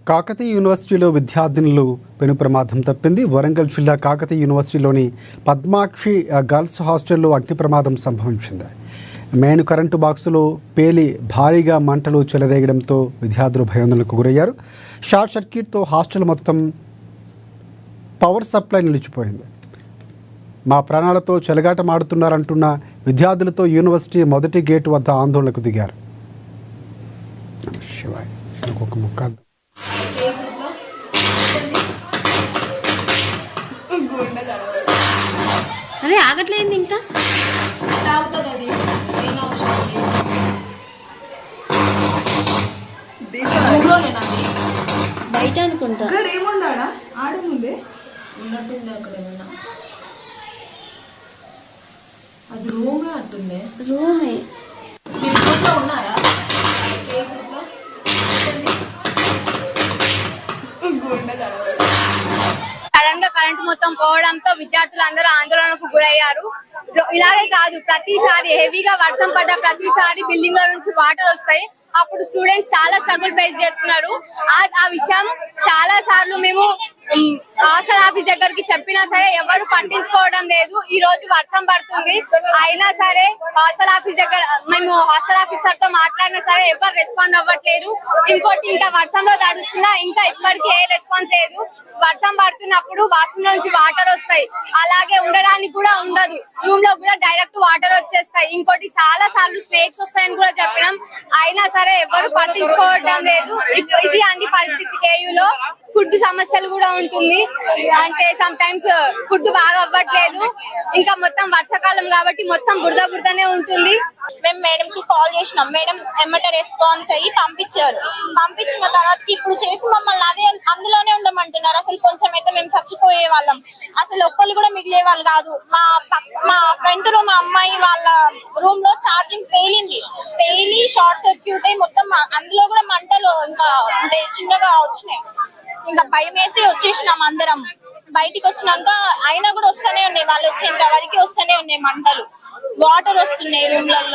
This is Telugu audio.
కాకతీయ యూనివర్సిటీలో విద్యార్థినులు పెను ప్రమాదం తప్పింది. వరంగల్ జిల్లా కాకతీయ యూనివర్సిటీలోని పద్మాక్షి గర్ల్స్ హాస్టల్లో అగ్ని ప్రమాదం సంభవించింది. మెయిన్ కరెంటు బాక్సులో పేలి భారీగా మంటలు చెలరేగడంతో విద్యార్థులు భయాందోళనకు గురయ్యారు. షార్ట్ సర్క్యూట్తో హాస్టల్ మొత్తం పవర్ సప్లై నిలిచిపోయింది. మా ప్రాణాలతో చెలగాటమాడుతున్నారంటున్న విద్యార్థులతో యూనివర్సిటీ మొదటి గేటు వద్ద ఆందోళనకు దిగారు. శివాయ్ ఒక ముక్క అరే ఆగట్లేదు ఇంకా బయట అనుకుంటా ఏముందా ఆడముందే ఉన్నట్టుంది అక్కడ ఏమన్నా అది రూమే అంటుంది రూమే మీరు గ్రూప్లో ఉన్నారా సడన్ గా కరెంట్ మొత్తం పోవడంతో విద్యార్థులందరూ ఆందోళనకు గురయ్యారు. ఇలాగే కాదు, ప్రతిసారి హెవీగా వర్షం పడ్డ ప్రతిసారి బిల్డింగ్ లో నుంచి వాటర్ వస్తాయి. అప్పుడు స్టూడెంట్స్ చాలా స్ట్రగుల్ ఫేస్ చేస్తున్నారు. ఆ విషయం చాలా సార్లు మేము హాస్టల్ ఆఫీస్ దగ్గరికి చెప్పినా సరే ఎవరు పట్టించుకోవడం లేదు. ఈ రోజు వర్షం పడుతుంది అయినా సరే హాస్టల్ ఆఫీస్ దగ్గర మేము హాస్టల్ ఆఫీసర్ తో మాట్లాడినా సరే ఎవరు రెస్పాండ్ అవ్వట్లేదు. ఇంకోటి ఇంకా వర్షంలో తడుస్తున్నా ఇంకా ఇప్పటికీ ఏ రెస్పాన్స్ లేదు. వర్షం పడుతున్నప్పుడు వాష్రూమ్ నుంచి వాటర్ వస్తాయి, అలాగే ఉండడానికి కూడా ఉండదు. రూమ్ లో కూడా డైరెక్ట్ వాటర్ వచ్చేస్తాయి. ఇంకోటి చాలా సార్లు స్నేక్స్ వస్తాయని కూడా చెప్పినాం, అయినా సరే ఎవరు పట్టించుకోవడం లేదు. ఇది అన్ని పరిస్థితి. కేయూలో ఫుడ్ సమస్యలు కూడా ఉంటుంది, అంటే సమ్ టైమ్స్ ఫుడ్ బాగా అవ్వట్లేదు. ఇంకా మొత్తం వర్షాకాలం కాబట్టి మొత్తం బురదనే ఉంటుంది. మేము మేడం కి కాల్ చేసినాం, మేడం ఎమ్మట రెస్పాన్స్ అయ్యి పంపించారు. పంపించిన తర్వాత ఇప్పుడు చేసి మమ్మల్ని అదే అందులోనే ఉండమంటున్నారు. అసలు కొంచెం అయితే మేము చచ్చిపోయే వాళ్ళం, అసలు ఒక్కళ్ళు కూడా మిగిలే వాళ్ళు కాదు. మా ఫ్రంట్ రూమ్ అమ్మాయి వాళ్ళ రూమ్ లో ఛార్జింగ్ పేలి షార్ట్ సర్క్యూట్ అయ్యి మొత్తం అందులో కూడా మంటలు ఇంకా అంటే చిన్నగా వచ్చినాయి. ఇంకా భయం వేసి వచ్చేసినాం అందరం. బయటికి వచ్చినాక అయినా కూడా వస్తూనే ఉన్నాయి, వాళ్ళు వచ్చేంత వరకు వస్తూనే ఉన్నాయి మంటలు. వాటర్ వస్తున్నాయి రూమ్లలో.